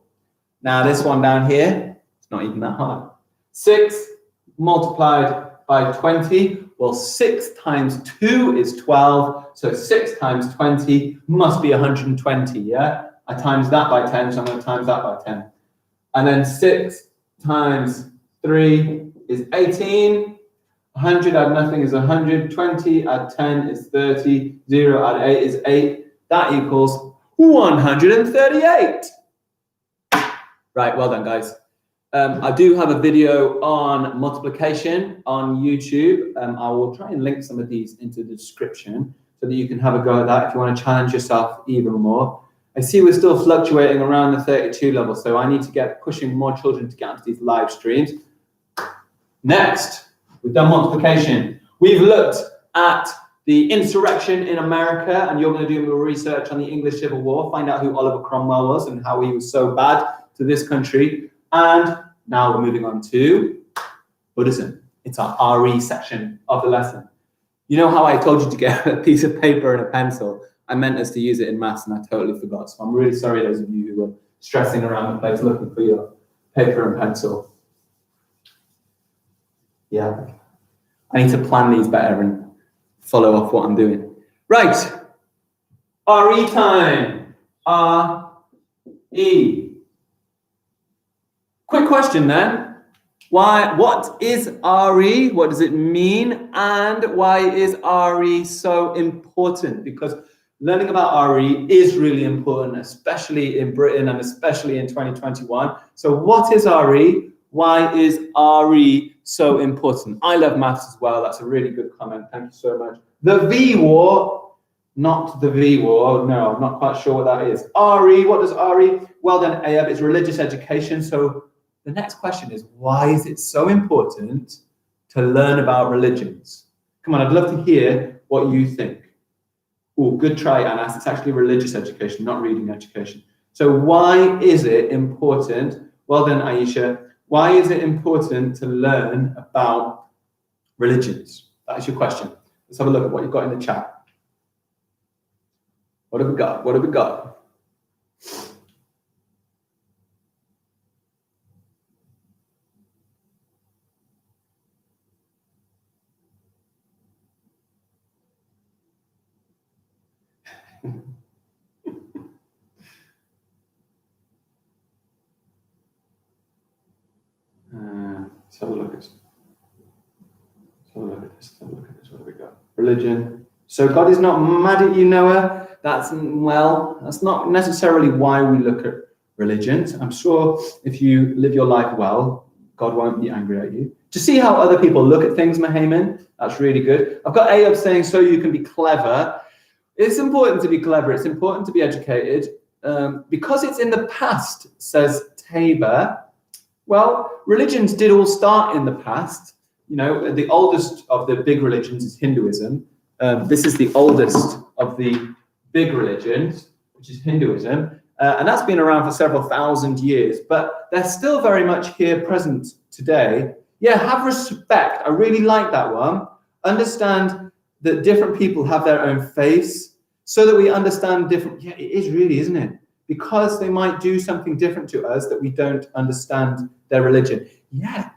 Now this one down here, it's not even that hard. 6 multiplied by 20, well 6 times 2 is 12, so 6 times 20 must be 120, yeah? I times that by 10, so I'm going to times that by 10. And then 6 times 3 is 18. 100 add nothing is 100. 20 add 10 is 30. 0 add 8 is 8. That equals 138. Right, well done, guys. I do have a video on multiplication on YouTube. I will try and link some of these into the description so that you can have a go at that if you want to challenge yourself even more. I see we're still fluctuating around the 32 level, so I need to get pushing more children to get onto these live streams. Next, we've done multiplication. We've looked at the insurrection in America, and you're going to do more research on the English Civil War, find out who Oliver Cromwell was and how he was so bad to this country. And now we're moving on to Buddhism. It's our RE section of the lesson. You know how I told you to get a piece of paper and a pencil? I meant us to use it in maths, and I totally forgot. So I'm really sorry, those of you who were stressing around the place looking for your paper and pencil. Yeah. I need to plan these better and follow off what I'm doing. Right. RE time. RE. Quick question then. What is RE? What does it mean? And why is RE so important? Because learning about RE is really important, especially in Britain and especially in 2021. So what is RE? Why is RE so important? I love maths as well. That's a really good comment. Thank you so much. The V War, not the V War. No, I'm not quite sure what that is. RE, what does RE? Well done, Ayab. It's religious education. So the next question is, why is it so important to learn about religions? Come on, I'd love to hear what you think. Oh, good try, Anas. It's actually religious education, not reading education. So why is it important? Well done, Aisha. Why is it important to learn about religions? That is your question. Let's have a look at what you've got in the chat. What have we got? What have we got? Let's have a look at this. What have we got? Religion. So God is not mad at you, Noah. That's not necessarily why we look at religions. I'm sure if you live your life well, God won't be angry at you. To see how other people look at things, Mahayman, that's really good. I've got Ayub saying, so you can be clever. It's important to be clever. It's important to be educated. Because it's in the past, says Tabor. Well, religions did all start in the past. You know, the oldest of the big religions is Hinduism. This is the oldest of the big religions, which is Hinduism. And that's been around for several thousand years, but they're still very much here present today. Yeah, have respect. I really like that one. Understand that different people have their own faiths so that we understand different. Yeah, it is really, isn't it? Because they might do something different to us that we don't understand their religion. Yeah,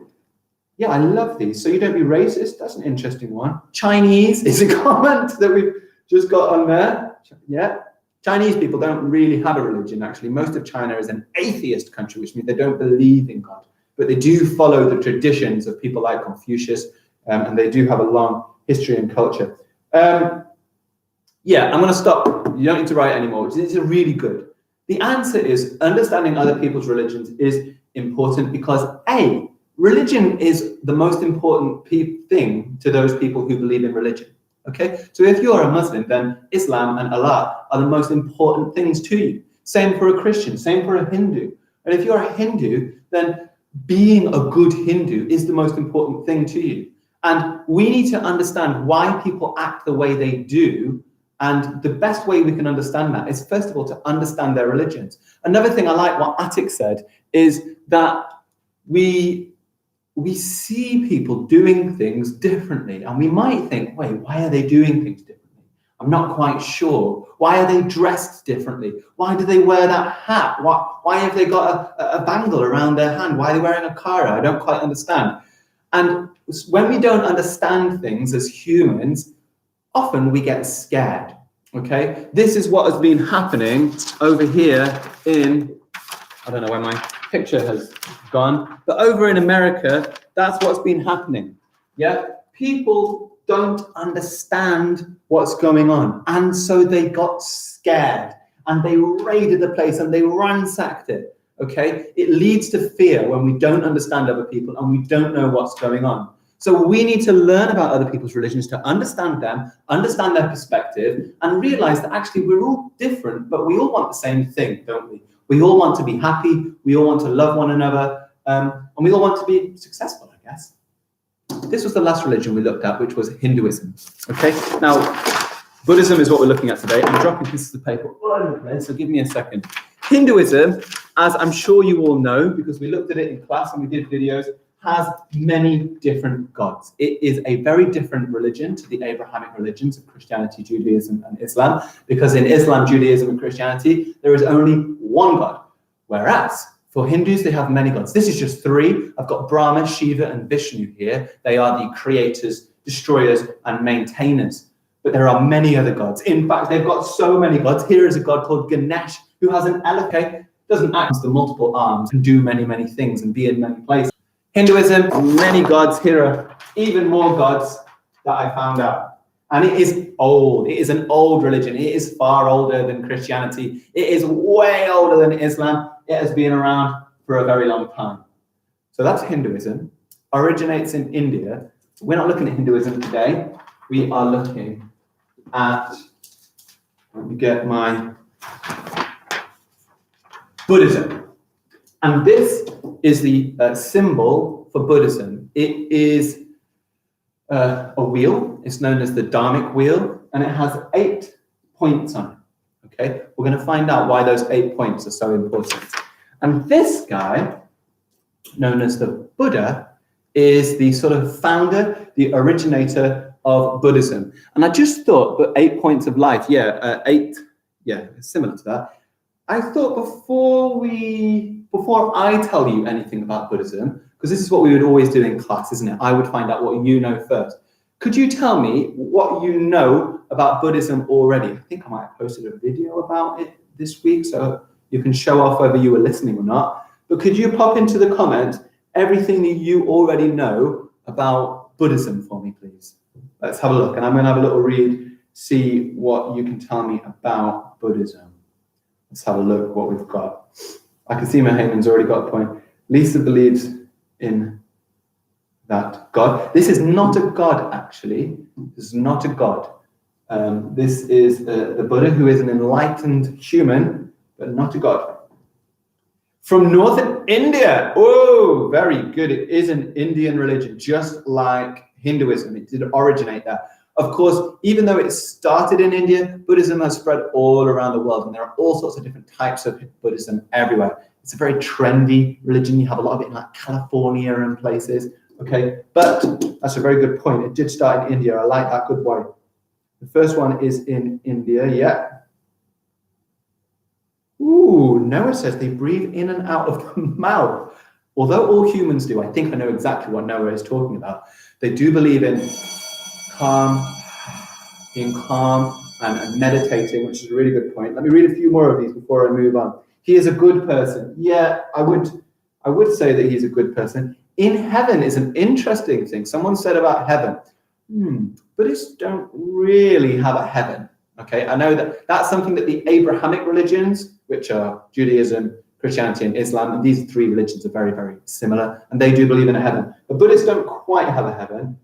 I love these. So you don't be racist. That's an interesting one. Chinese is a comment that we've just got on there. Yeah. Chinese people don't really have a religion, actually. Most of China is an atheist country, which means they don't believe in God. But they do follow the traditions of people like Confucius, and they do have a long history and culture. Yeah, I'm going to stop. You don't need to write anymore. These are really good. The answer is understanding other people's religions is important because, A, religion is the most important thing to those people who believe in religion. Okay, so if you're a Muslim, then Islam and Allah are the most important things to you. Same for a Christian, same for a Hindu. And if you're a Hindu, then being a good Hindu is the most important thing to you. And we need to understand why people act the way they do. And the best way we can understand that is, first of all, to understand their religions. Another thing I like what Attic said is that we see people doing things differently, and we might think, wait, why are they doing things differently? I'm not quite sure. Why are they dressed differently? Why do they wear that hat? Why have they got a bangle around their hand? Why are they wearing a kara? I don't quite understand. And when we don't understand things as humans, often we get scared, okay? This is what has been happening over here in, I don't know where my picture has gone, but over in America, that's what's been happening. Yeah, people don't understand what's going on, and so they got scared and they raided the place and they ransacked it. Okay, it leads to fear when we don't understand other people and we don't know what's going on. So we need to learn about other people's religions to understand them, understand their perspective, and realize that actually we're all different, but we all want the same thing, don't we? We all want to be happy, we all want to love one another, and we all want to be successful, I guess. This was the last religion we looked at, which was Hinduism. Okay, now Buddhism is what we're looking at today. I'm dropping pieces of paper all over the place, so give me a second. Hinduism, as I'm sure you all know, because we looked at it in class and we did videos, has many different gods. It is a very different religion to the Abrahamic religions of Christianity, Judaism, and Islam, because in Islam, Judaism, and Christianity, there is only one God. Whereas for Hindus, they have many gods. This is just three. I've got Brahma, Shiva, and Vishnu here. They are the creators, destroyers, and maintainers. But there are many other gods. In fact, they've got so many gods. Here is a god called Ganesh, who has an elephant, doesn't act as the multiple arms, and do many, many things and be in many places. Hinduism, many gods. Here are even more gods that I found out. And it is old. It is an old religion. It is far older than Christianity. It is way older than Islam. It has been around for a very long time. So that's Hinduism. Originates in India. We're not looking at Hinduism today. We are looking at, let me get my Buddhism. And this is the symbol for Buddhism. It is a wheel. It's known as the Dharmic wheel, and it has 8 points on it. Okay, we're going to find out why those 8 points are so important. And this guy, known as the Buddha, is the sort of founder, the originator of Buddhism. And I just thought, but 8 points of life, similar to that. I thought before I tell you anything about Buddhism, because this is what we would always do in class, isn't it? I would find out what you know first. Could you tell me what you know about Buddhism already? I think I might have posted a video about it this week, so you can show off whether you were listening or not. But could you pop into the comments everything that you already know about Buddhism for me, please? Let's have a look. And I'm going to have a little read, see what you can tell me about Buddhism. Let's have a look what we've got. I can see Mahayman's already got a point. Lisa believes in that God. This is not a God, actually. This is not a God. This is the Buddha, who is an enlightened human, but not a God. From northern India. Oh, very good. It is an Indian religion, just like Hinduism. It did originate there. Of course, even though it started in India, Buddhism has spread all around the world, and there are all sorts of different types of Buddhism everywhere. It's a very trendy religion. You have a lot of it in like California and places. Okay, but that's a very good point. It did start in India. I like that. Good boy. The first one is in India. Yeah. Ooh, Noah says they breathe in and out of the mouth. Although all humans do, I think I know exactly what Noah is talking about. They do believe in being calm and meditating, which is a really good point. Let me read a few more of these before I move on. He is a good person. Yeah, I would say that he's a good person. In heaven is an interesting thing. Someone said about heaven, Buddhists don't really have a heaven. Okay, I know that that's something that the Abrahamic religions, which are Judaism, Christianity, and Islam, and these three religions are very, very similar, and they do believe in a heaven. But Buddhists don't quite have a heaven.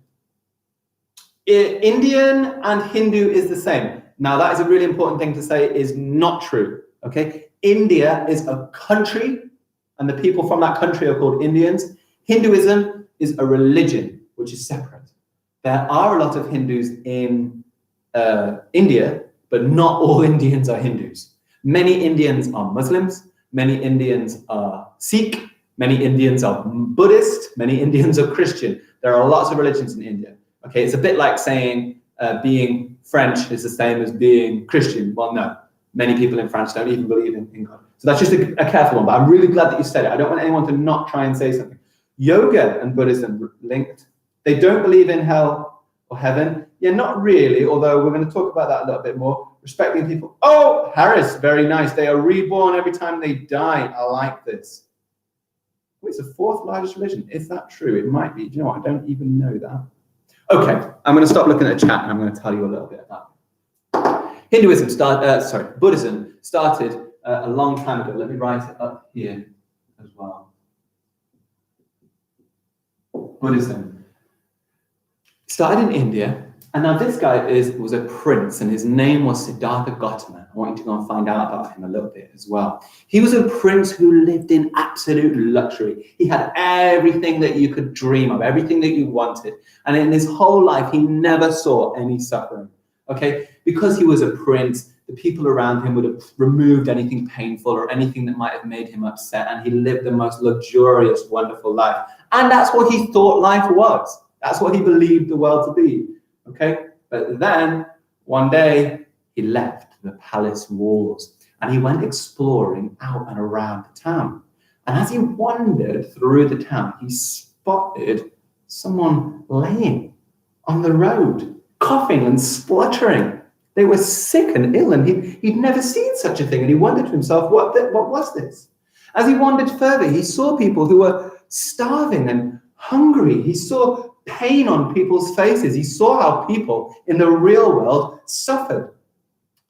Indian and Hindu is the same. Now, that is a really important thing to say, is not true. Okay, India is a country, and the people from that country are called Indians. Hinduism is a religion, which is separate. There are a lot of Hindus in India, but not all Indians are Hindus. Many Indians are Muslims, many Indians are Sikh, many Indians are Buddhist, many Indians are Christian. There are lots of religions in India. Okay, it's a bit like saying being French is the same as being Christian. Well, no, many people in France don't even believe in God. So that's just a careful one, but I'm really glad that you said it. I don't want anyone to not try and say something. Yoga and Buddhism linked. They don't believe in hell or heaven. Yeah, not really, although we're going to talk about that a little bit more. Respecting people. Oh, Harris, very nice. They are reborn every time they die. I like this. Oh, it's the fourth largest religion. Is that true? It might be. Do you know what? I don't even know that. Okay, I'm going to stop looking at the chat and I'm going to tell you a little bit about it. Buddhism started a long time ago. Let me write it up here as well. Buddhism started in India, and now this guy was a prince, and his name was Siddhartha Gautama. I want you to go and find out about him a little bit as well. He was a prince who lived in absolute luxury. He had everything that you could dream of, everything that you wanted, and in his whole life, he never saw any suffering. Okay, because he was a prince, the people around him would have removed anything painful or anything that might have made him upset, and he lived the most luxurious, wonderful life. And that's what he thought life was. That's what he believed the world to be. Okay, but then one day he left the palace walls. and he went exploring out and around the town. And as he wandered through the town, he spotted someone laying on the road, coughing and spluttering. They were sick and ill, and he'd never seen such a thing. And he wondered to himself, what was this? As he wandered further, he saw people who were starving and hungry. He saw pain on people's faces. He saw how people in the real world suffered.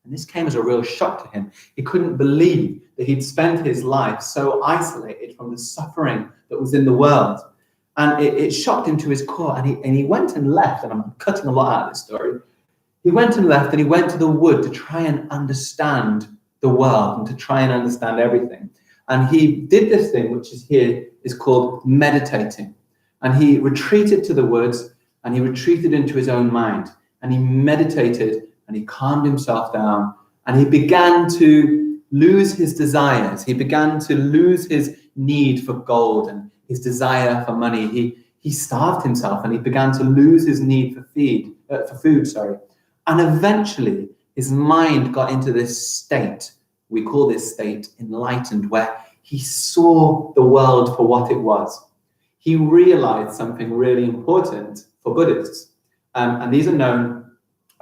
And this came as a real shock to him. He couldn't believe that he'd spent his life so isolated from the suffering that was in the world. And it shocked him to his core. And he went and left, and I'm cutting a lot out of this story. He went and left, and he went to the wood to try and understand the world and to try and understand everything. And he did this thing, which is here, is called meditating. And he retreated to the woods, and he retreated into his own mind, and he meditated, and he calmed himself down, and he began to lose his desires. He began to lose his need for gold and his desire for money. He starved himself, and he began to lose his need for food. And eventually, his mind got into this state. We call this state enlightened, where he saw the world for what it was. He realized something really important for Buddhists, and these are known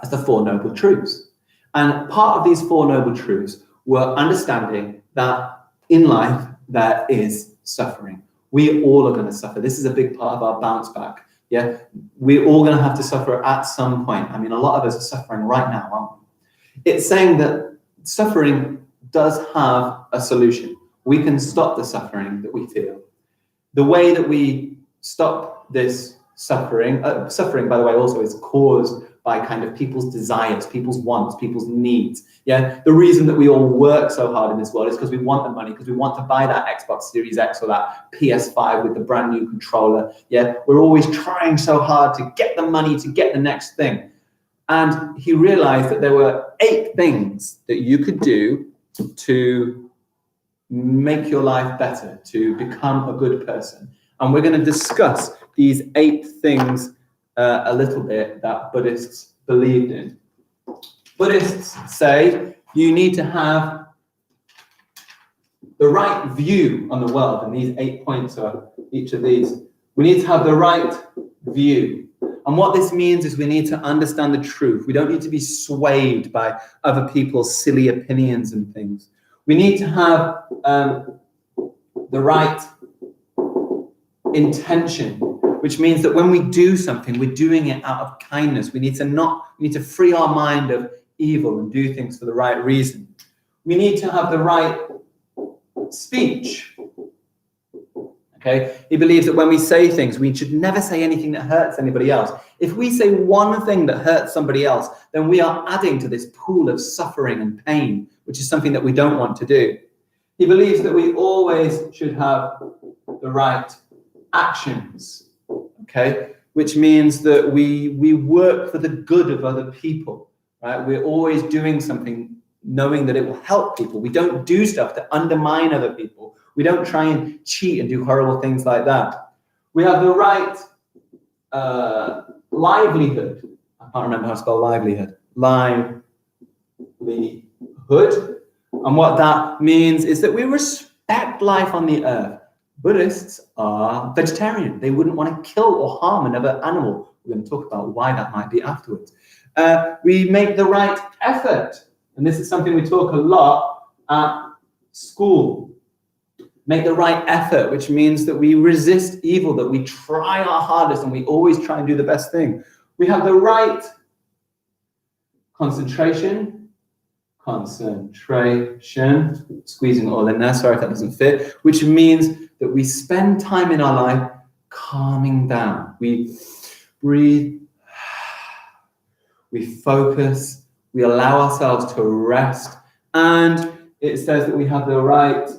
as the Four Noble Truths. And part of these Four Noble Truths were understanding that in life there is suffering. We all are going to suffer. This is a big part of our bounce back. Yeah, we're all going to have to suffer at some point. I mean, a lot of us are suffering right now, aren't we? It's saying that suffering does have a solution. We can stop the suffering that we feel. The way that we stop this suffering, by the way, also is caused by kind of people's desires, people's wants, people's needs. Yeah, the reason that we all work so hard in this world is because we want the money, because we want to buy that Xbox Series X or that PS5 with the brand new controller. Yeah, we're always trying so hard to get the money, to get the next thing. And he realized that there were 8 things that you could do to make your life better, to become a good person. And we're going to discuss these 8 things a little bit that Buddhists believed in. Buddhists say you need to have the right view on the world, and these 8 points are each of these. We need to have the right view. And what this means is we need to understand the truth. We don't need to be swayed by other people's silly opinions and things. We need to have the right intention, which means that when we do something, we're doing it out of kindness. We need to free our mind of evil and do things for the right reason. We need to have the right speech. Okay? He believes that when we say things, we should never say anything that hurts anybody else. If we say one thing that hurts somebody else, then we are adding to this pool of suffering and pain, which is something that we don't want to do. He believes that we always should have the right actions, okay? Which means that we work for the good of other people, right? We're always doing something knowing that it will help people. We don't do stuff to undermine other people. We don't try and cheat and do horrible things like that. We have the right livelihood. I can't remember how to spell livelihood. Livelihood. And what that means is that we respect life on the earth. Buddhists are vegetarian. They wouldn't want to kill or harm another animal. We're going to talk about why that might be afterwards. We make the right effort. And this is something we talk a lot at school. Make the right effort, which means that we resist evil, that we try our hardest and we always try and do the best thing. We have the right concentration, squeezing it all in there, sorry if that doesn't fit, which means that we spend time in our life calming down. We breathe, we focus, we allow ourselves to rest, and it says that we have the right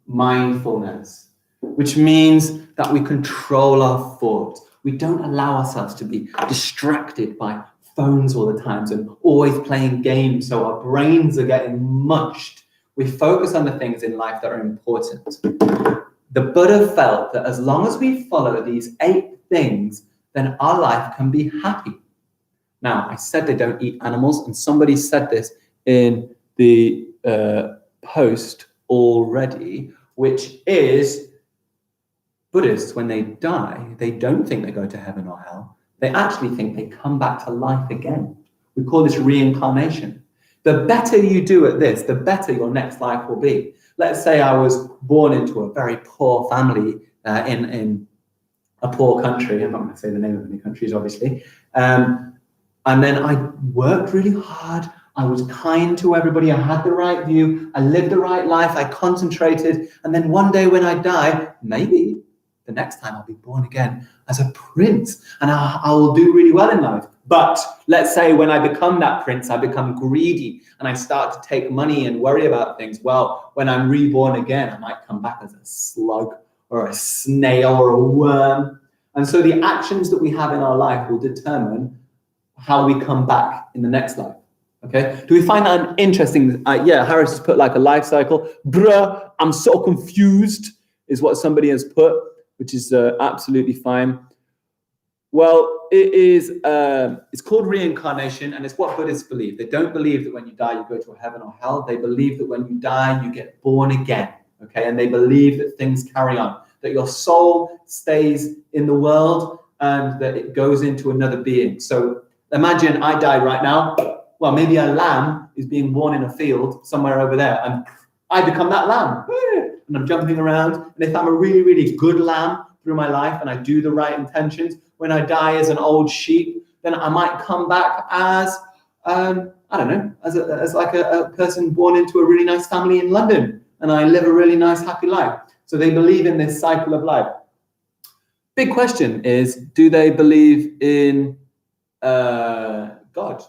mindfulness, which means that we control our thoughts. We don't allow ourselves to be distracted by phones all the time and always playing games, so our brains are getting munched. We focus on the things in life that are important. The Buddha felt that as long as we follow these 8 things, then our life can be happy. Now, I said they don't eat animals, and somebody said this in the post already, which is Buddhists, when they die, they don't think they go to heaven or hell. They actually think they come back to life again. We call this reincarnation. The better you do at this, the better your next life will be. Let's say I was born into a very poor family in a poor country. I'm not going to say the name of any countries, obviously. And then I worked really hard. I was kind to everybody. I had the right view. I lived the right life. I concentrated. And then one day when I die, maybe the next time I'll be born again as a prince, and I will do really well in life. But let's say when I become that prince, I become greedy and I start to take money and worry about things. Well, when I'm reborn again, I might come back as a slug or a snail or a worm. And so the actions that we have in our life will determine how we come back in the next life. Okay, do we find that interesting? Yeah, Harris has put like a life cycle. Bruh, I'm so confused, is what somebody has put, which is absolutely fine. Well, it is. It's called reincarnation, and it's what Buddhists believe. They don't believe that when you die you go to heaven or hell. They believe that when you die you get born again. Okay, and they believe that things carry on, that your soul stays in the world and that it goes into another being. So imagine I died right now. Well, maybe a lamb is being born in a field somewhere over there, and I become that lamb, and I'm jumping around. And if I'm a really, really good lamb through my life and I do the right intentions, when I die as an old sheep, then I might come back as, I don't know, as like a person born into a really nice family in London, and I live a really nice, happy life. So they believe in this cycle of life. Big question is, do they believe in God?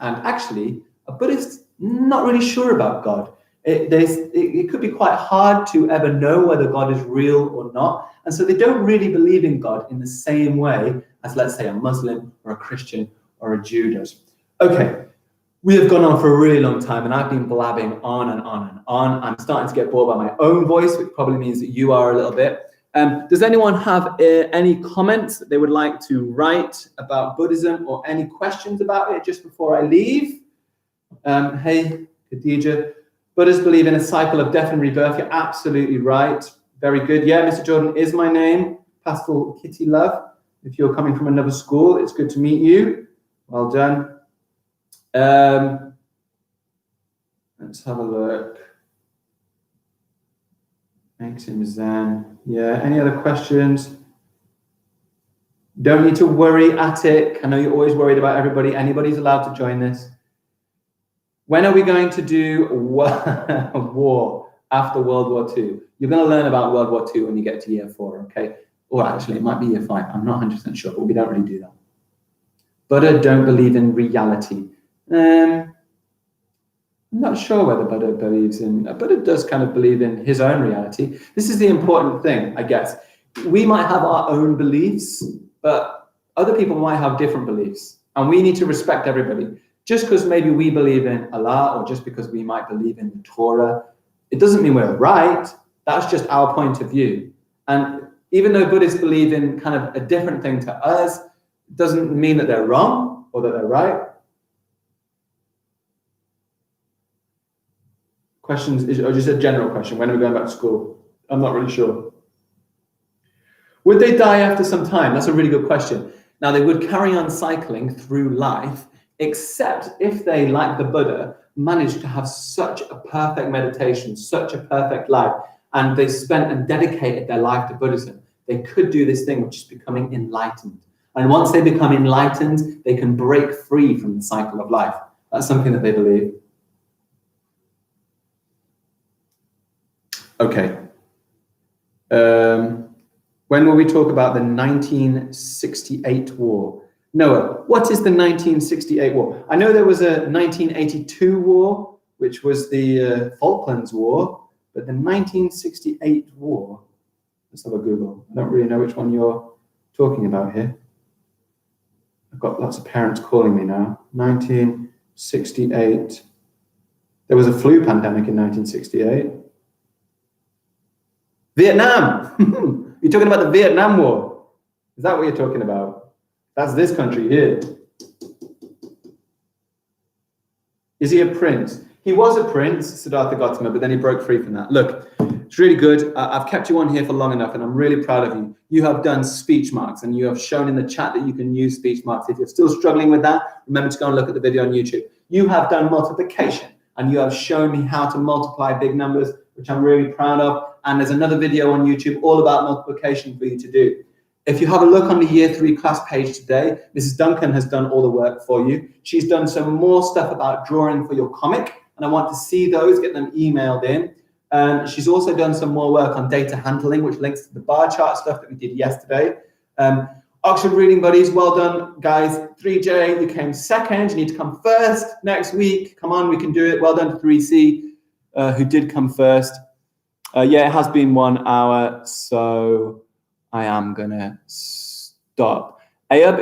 And actually, a Buddhist not really sure about God. It could be quite hard to ever know whether God is real or not. And so they don't really believe in God in the same way as, let's say, a Muslim or a Christian or a Jew does. Okay, we have gone on for a really long time, and I've been blabbing on and on and on. I'm starting to get bored by my own voice, which probably means that you are a little bit. Does anyone have any comments that they would like to write about Buddhism, or any questions about it just before I leave? Hey, Khadija. Buddhists believe in a cycle of death and rebirth. You're absolutely right. Very good. Yeah, Mr. Jordan is my name. Pastel Kitty Love. If you're coming from another school, it's good to meet you. Well done. Let's have a look. Makes him Zen. Yeah, any other questions? Don't need to worry, Attic. I know you're always worried about everybody. Anybody's allowed to join this. When are we going to do war after World War II? You're going to learn about World War II when you get to year 4, okay? Or actually, it might be year 5. I'm not 100% sure, but we don't really do that. Buddha don't believe in reality. I'm not sure whether Buddha believes in... Buddha does kind of believe in his own reality. This is the important thing, I guess. We might have our own beliefs, but other people might have different beliefs. And we need to respect everybody. Just because maybe we believe in Allah, or just because we might believe in the Torah, it doesn't mean we're right. That's just our point of view. And even though Buddhists believe in kind of a different thing to us, it doesn't mean that they're wrong or that they're right. Questions, or just a general question. When are we going back to school? I'm not really sure. Would they die after some time? That's a really good question. Now, they would carry on cycling through life, except if they, like the Buddha, managed to have such a perfect meditation, such a perfect life, and they spent and dedicated their life to Buddhism. They could do this thing, which is becoming enlightened. And once they become enlightened, they can break free from the cycle of life. That's something that they believe. Okay. When will we talk about the 1968 war? Noah, what is the 1968 war? I know there was a 1982 war, which was the Falklands War, but the 1968 war, let's have a Google. I don't really know which one you're talking about here. I've got lots of parents calling me now. 1968. There was a flu pandemic in 1968. Vietnam! You're talking about the Vietnam War. Is that what you're talking about? That's this country here. Is he a prince? He was a prince, Siddhartha Gautama, but then he broke free from that. Look, it's really good. I've kept you on here for long enough, and I'm really proud of you. You have done speech marks, and you have shown in the chat that you can use speech marks. If you're still struggling with that, remember to go and look at the video on YouTube. You have done multiplication, and you have shown me how to multiply big numbers, which I'm really proud of. And there's another video on YouTube all about multiplication for you to do. If you have a look on the Year 3 class page today, Mrs. Duncan has done all the work for you. She's done some more stuff about drawing for your comic, and I want to see those, get them emailed in. She's also done some more work on data handling, which links to the bar chart stuff that we did yesterday. Oxford Reading Buddies, well done, guys. 3J, you came second. You need to come first next week. Come on, we can do it. Well done to 3C, who did come first. Yeah, it has been 1 hour, so I am gonna stop. Ayub,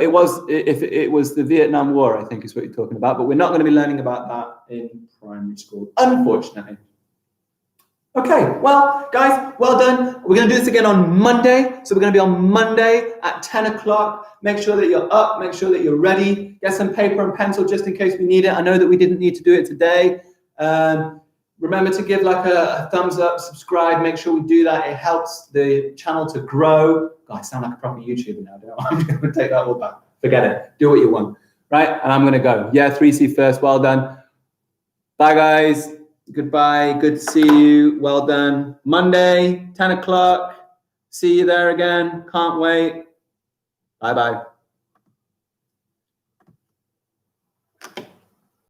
if it was the Vietnam War, I think is what you're talking about, but we're not going to be learning about that in primary school, unfortunately. Okay, well, guys, well done. We're going to do this again on Monday. So we're going to be on Monday at 10 o'clock. Make sure that you're up. Make sure that you're ready. Get some paper and pencil just in case we need it. I know that we didn't need to do it today. Remember to give like a thumbs up, subscribe. Make sure we do that. It helps the channel to grow. God, I sound like a proper YouTuber now, don't I? I'm going to take that all back. Forget it. Do what you want. Right? And I'm going to go. Yeah, 3C first. Well done. Bye, guys. Goodbye. Good to see you. Well done. Monday, 10 o'clock. See you there again. Can't wait. Bye-bye.